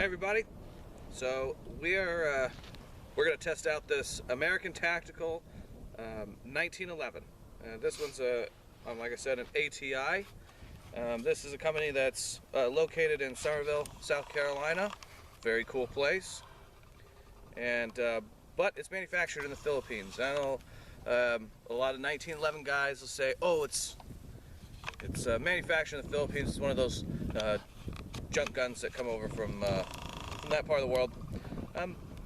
Hey everybody, so we're going to test out this American Tactical 1911. This one's like I said, an ATI. This is a company that's located in Summerville, South Carolina. Very cool place. And but it's manufactured in the Philippines. I know a lot of 1911 guys will say, "Oh, it's manufactured in the Philippines. It's one of those junk guns that come over from that part of the world."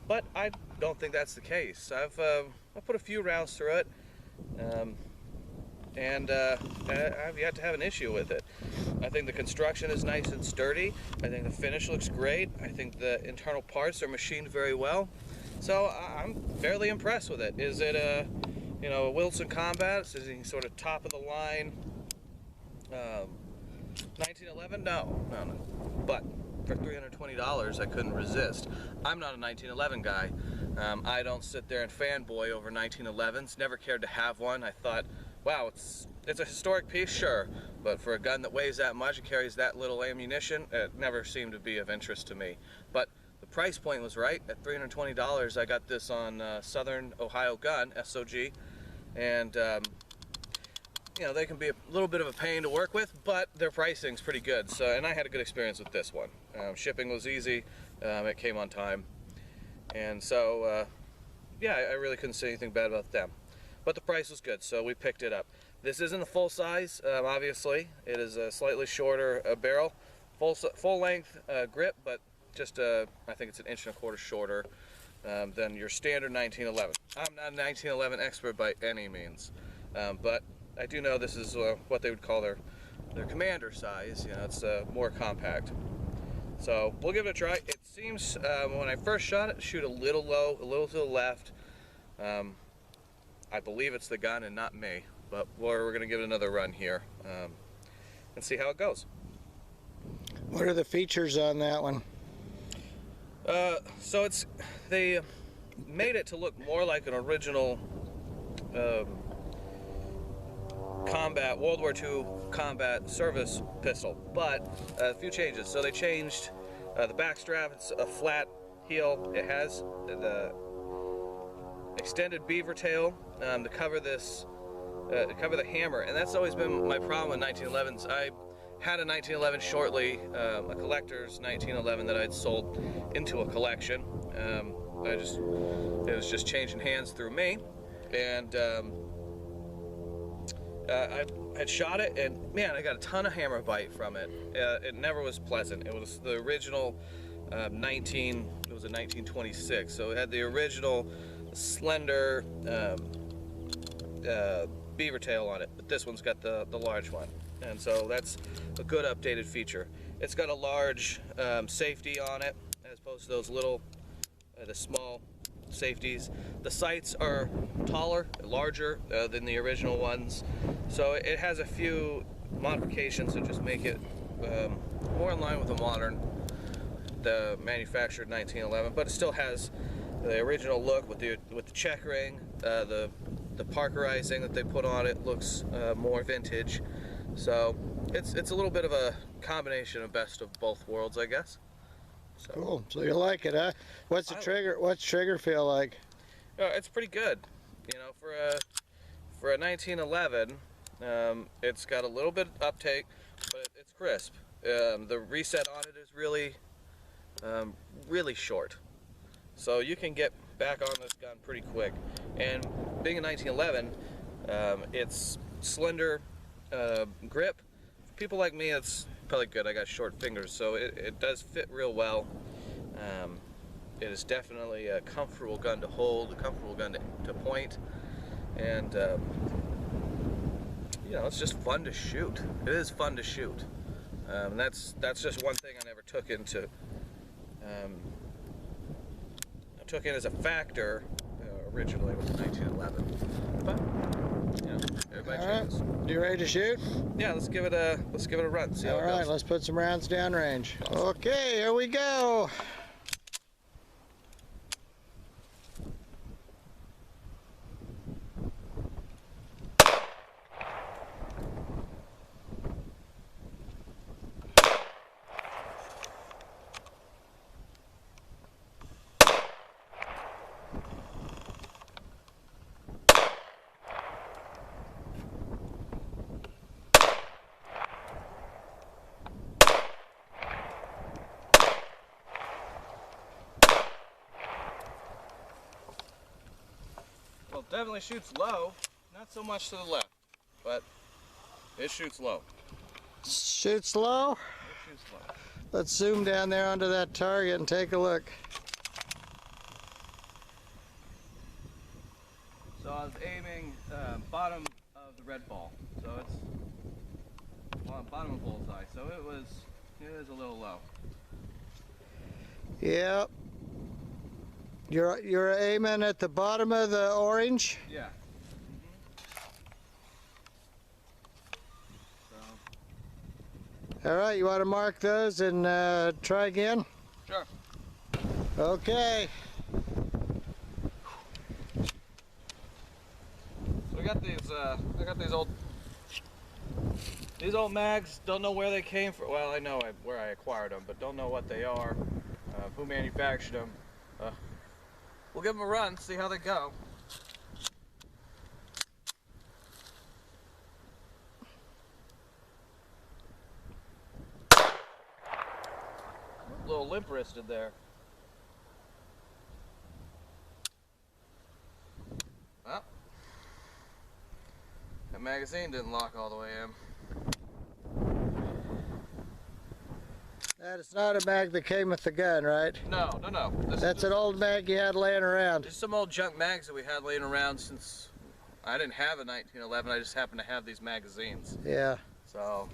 But I don't think that's the case. I've put a few rounds through it, and I've yet to have an issue with it. I think the construction is nice and sturdy. I think the finish looks great. I think the internal parts are machined very well. So I'm fairly impressed with it. Is it a Wilson Combat? Is it sort of top of the line 1911? No. But for $320, I couldn't resist. I'm not a 1911 guy. I don't sit there and fanboy over 1911s. Never cared to have one. I thought, wow, it's a historic piece, sure, but for a gun that weighs that much and carries that little ammunition, it never seemed to be of interest to me. But the price point was right. At $320, I got this on Southern Ohio Gun, SOG, and they can be a little bit of a pain to work with, but their pricing's pretty good. So, and I had a good experience with this one. Shipping was easy. It came on time, and so yeah, I really couldn't say anything bad about them. But the price was good, so we picked it up. This isn't a full size, obviously. It is a slightly shorter barrel, full length grip, but just I think it's 1.25 inches shorter than your standard 1911. I'm not a 1911 expert by any means, but I do know this is what they would call their commander size. It's more compact. So we'll give it a try. It seems when I first shot it, shoot a little low, a little to the left. I believe it's the gun and not me, but we're going to give it another run here and see how it goes. What are the features on that one? So they made it to look more like an original World War II combat service pistol, but a few changes. So they changed the back strap. It's a flat heel. It has the extended beaver tail to cover the hammer, and that's always been my problem with 1911s. I had a 1911 shortly, a collector's 1911 that I'd sold into a collection. It was just changing hands through me, and I had shot it, and man, I got a ton of hammer bite from it. It never was pleasant. It was the original it was a 1926, so it had the original slender beaver tail on it, but this one's got the large one, and so that's a good updated feature. It's got a large safety on it as opposed to those little the small safeties. The sights are taller, larger than the original ones, so it has a few modifications that just make it more in line with the manufactured 1911, but it still has the original look with the checkering. The Parkerizing that they put on it looks more vintage, so it's a little bit of a combination of best of both worlds, I guess. So, cool. So you like it, huh? What's the trigger? What's trigger feel like? It's pretty good. For a 1911, it's got a little bit of uptake, but it's crisp. The reset on it is really short, so you can get back on this gun pretty quick. And being a 1911, it's slender grip. For people like me, it's probably good. I got short fingers, so it does fit real well. It is definitely a comfortable gun to hold, a comfortable gun to point, and it's just fun to shoot. It is fun to shoot. That's just one thing I never took into. I took in as a factor originally with the 1911, but everybody changes. You ready to shoot? Yeah, let's give it a run. See how it goes. All right, let's put some rounds downrange. Okay, here we go. Definitely shoots low, not so much to the left, but it shoots low. Shoots low? It shoots low. Let's zoom down there onto that target and take a look. So I was aiming bottom of the red ball, so it's bottom of bullseye. So it was a little low. Yep. You're aiming at the bottom of the orange? Yeah. All right, you want to mark those and try again? Sure. Okay. So I got these old mags. Don't know where they came from. Well, I know where I acquired them, but don't know what they are, who manufactured them. We'll give them a run, see how they go. A little limp-wristed there. Well, that magazine didn't lock all the way in. That is not a mag that came with the gun, right? No. That's an old mag you had laying around. Just some old junk mags that we had laying around since I didn't have a 1911. I just happened to have these magazines. Yeah. So,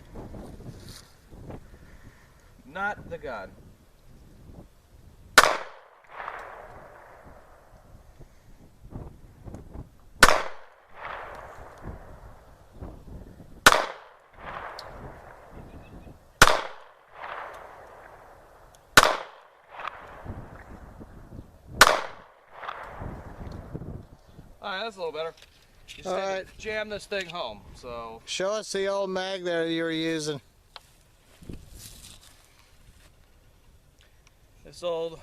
not the gun. Alright, that's a little better. Just All had to right. jam this thing home, so. Show us the old mag there you were using. This old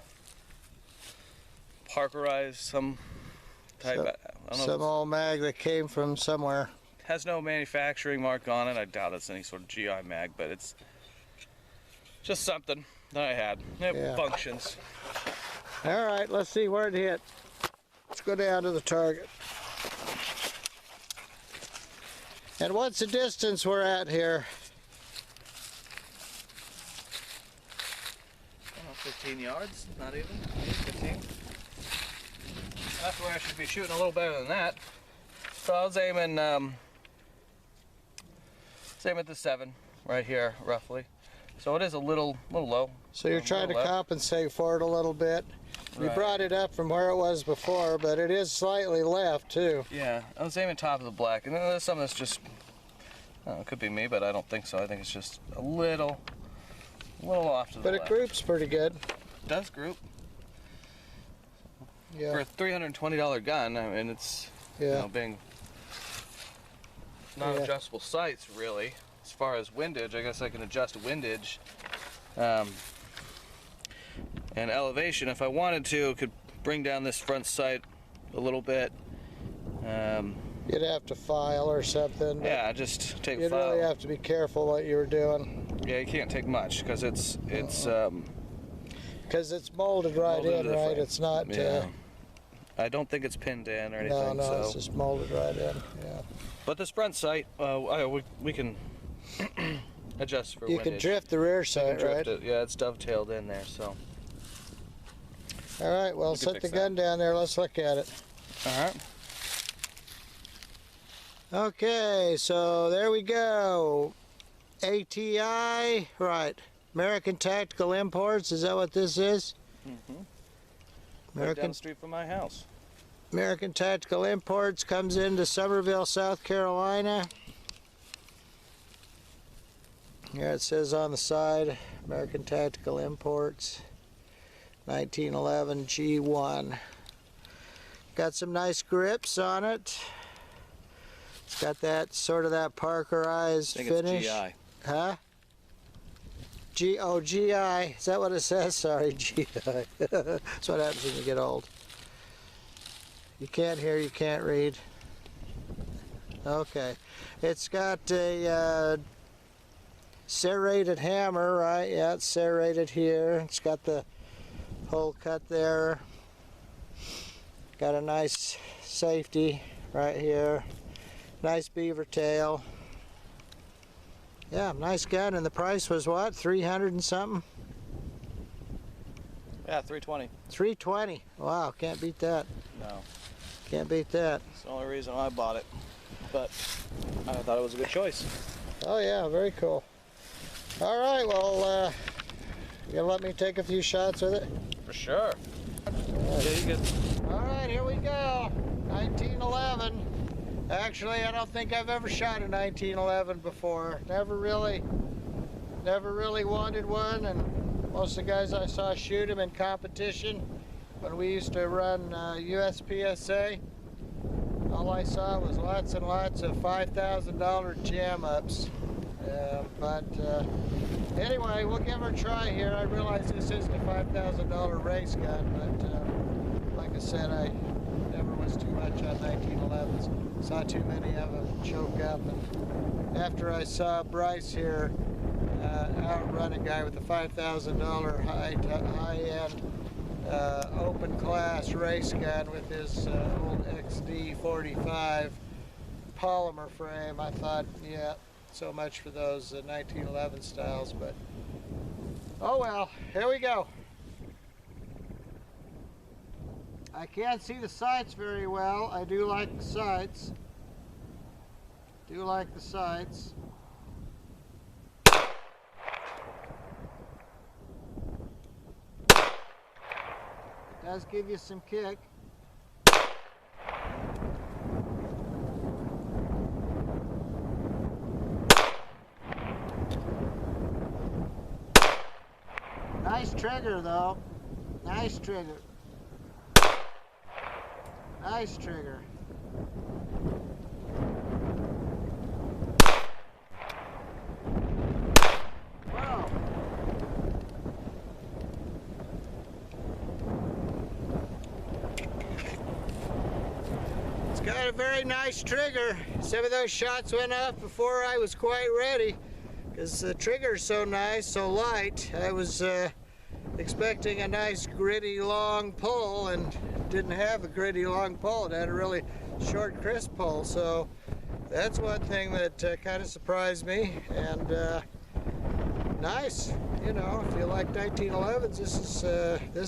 Parkerized, some type, I don't know. Some old mag that came from somewhere. Has no manufacturing mark on it. I doubt it's any sort of GI mag, but it's just something that I had. It Yeah. functions. All right, let's see where it hit. Let's go down to the target. And what's the distance we're at here? 15 yards, not even, maybe 15. That's where I should be shooting a little better than that. So I was aiming at the 7 right here, roughly. So it is a little low. So you're trying to compensate for it a little bit. You Right. brought it up from where it was before, but it is slightly left too. Yeah, I was aiming top of the black, and then there's some that's just, it could be me, but I don't think so. I think it's just a little off to the But left. it groups pretty good. It does group. Yeah. For a $320 gun, I mean, it's, Yeah. being non-adjustable sights, really. As far as windage, I guess I can adjust windage and elevation. If I wanted to, could bring down this front sight a little bit. You'd have to file or something. But Yeah, just take a you'd file. really have to be careful what you were doing. Yeah, you can't take much because it's Because it's molded right molded in, into the right? frame. It's not. Yeah. I don't think it's pinned in or anything. No, so. it's just molded right in. Yeah. But this front sight, we can adjust for You windage. can drift the rear You can sight, right? drift it. Yeah, it's dovetailed in there, so. All right. Well, You can set fix the that. gun down there. Let's look at it. All right. Okay, so there we go. ATI, right. American Tactical Imports, is that what this is? Mm-hmm. Right down American the street from my house. American Tactical Imports comes into Summerville, South Carolina. Here it says on the side, American Tactical Imports, 1911 G1. Got some nice grips on it. It's got that sort of that Parkerized I think finish. it's GI. Huh? GI. Is that what it says? Sorry, GI. That's what happens when you get old. You can't hear, you can't read. Okay. It's got a serrated hammer, right? Yeah, it's serrated here. It's got the hole cut there. Got a nice safety right here. Nice beaver tail. Yeah, nice gun. And the price was what? 300 and something? Yeah, 320. 320. Wow, can't beat that. No. Can't beat that. It's the only reason I bought it. But I thought it was a good choice. Oh yeah, very cool. All right, well, you gonna let me take a few shots with it? For sure. Yeah, you good. All right, here we go. 1911. Actually, I don't think I've ever shot a 1911 before. Never really wanted one, and most of the guys I saw shoot them in competition when we used to run USPSA. All I saw was lots and lots of $5,000 jam ups. But anyway, we'll give her a try here. I realize this isn't a $5,000 race gun, but like I said, I never was too much on 1911s. Saw too many of them choke up. And after I saw Bryce here outrun a guy with a $5,000 high-end open class race gun with his old XD45 polymer frame, I thought, yeah, so much for those 1911 styles, but oh well, here we go. I can't see the sights very well. I do like the sights. Do like the sights. Does give you some kick. Nice trigger though. Nice trigger. Nice trigger. Wow. It's got a very nice trigger. Some of those shots went off before I was quite ready because the trigger's so nice, so light. I was expecting a nice gritty long pull and didn't have a gritty long pull. It had a really short crisp pull, so that's one thing that kind of surprised me. And nice, you know, if you like 1911s, this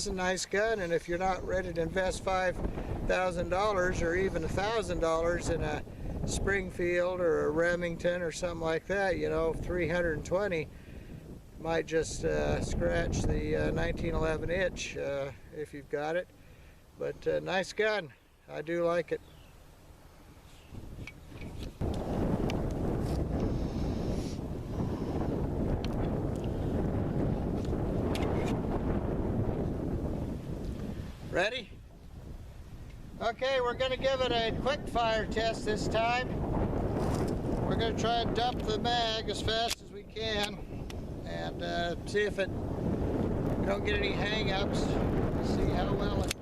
is a nice gun. And if you're not ready to invest $5,000 or even $1,000 in a Springfield or a Remington or something like that, you know, 320 might just scratch the 1911 itch if you've got it. But nice gun. I do like it. Ready? Okay, we're going to give it a quick fire test this time. We're going to try and dump the mag as fast as we can and see if we don't get any hang-ups. See how well it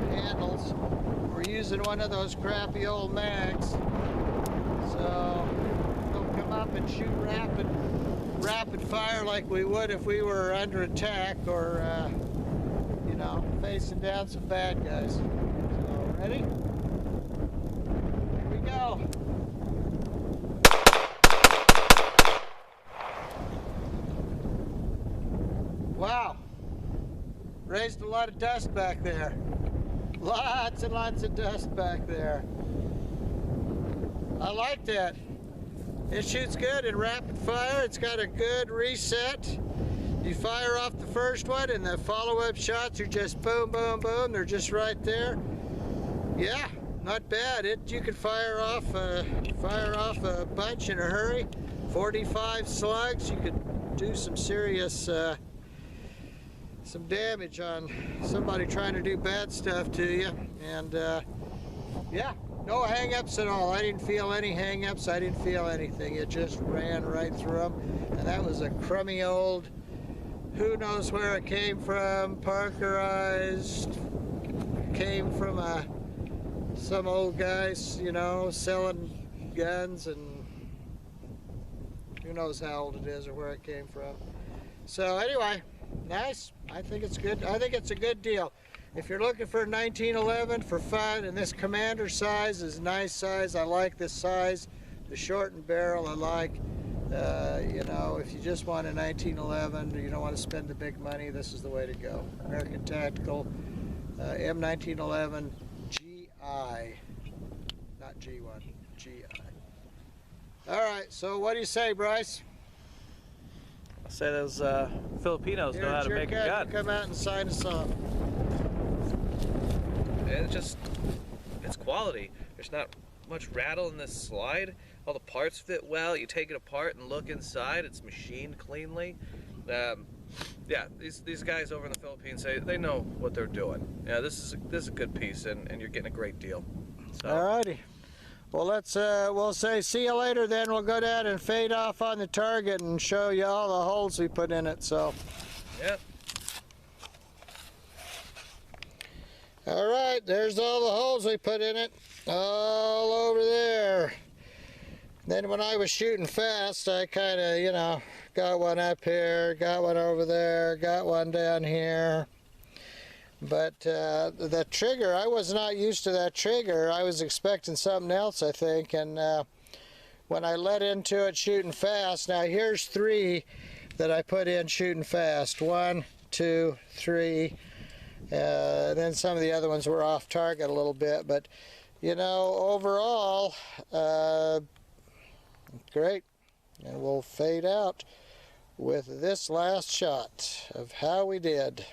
handles. We're using one of those crappy old mags, so we'll come up and shoot rapid fire like we would if we were under attack or you know, facing down some bad guys. So ready? Here we go. Wow, raised a lot of dust back there. Lots and lots of dust back there. I like that. It shoots good in rapid fire. It's got a good reset. You fire off the first one and the follow-up shots are just boom, boom, boom. They're just right there. Yeah, not bad. You could fire off a bunch in a hurry. 45 slugs. You could do some serious some damage on somebody trying to do bad stuff to you. And yeah, no hang-ups at all. I didn't feel any hang-ups. I didn't feel anything. It just ran right through them. And that was a crummy old, who knows where it came from, Parkerized, came from some old guys, you know, selling guns, and who knows how old it is or where it came from. So anyway, nice. I think it's good. I think it's a good deal. If you're looking for a 1911 for fun, and this Commander size is a nice size. I like this size. The shortened barrel I like. You know, if you just want a 1911, you don't want to spend the big money, this is the way to go. American Tactical M1911 GI, not G1, GI. All right, so what do you say, Bryce? I say those Filipinos know how to make a gun. Come out and sign us off. And it's quality. There's not much rattle in this slide. All the parts fit well. You take it apart and look inside. It's machined cleanly. Yeah, these guys over in the Philippines they know what they're doing. Yeah, this is a good piece, and you're getting a great deal. So. Alrighty. Well, we'll say see you later. Then we'll go down and fade off on the target and show you all the holes we put in it. So. Yep. All right, there's all the holes we put in it, all over there. Then when I was shooting fast, I kind of, you know, got one up here, got one over there, got one down here. But the trigger, I was not used to that trigger. I was expecting something else, I think. And when I let into it shooting fast, now here's 3 that I put in shooting fast. 1, 2, 3. Then some of the other ones were off target a little bit. But, you know, overall, great. And we'll fade out with this last shot of how we did.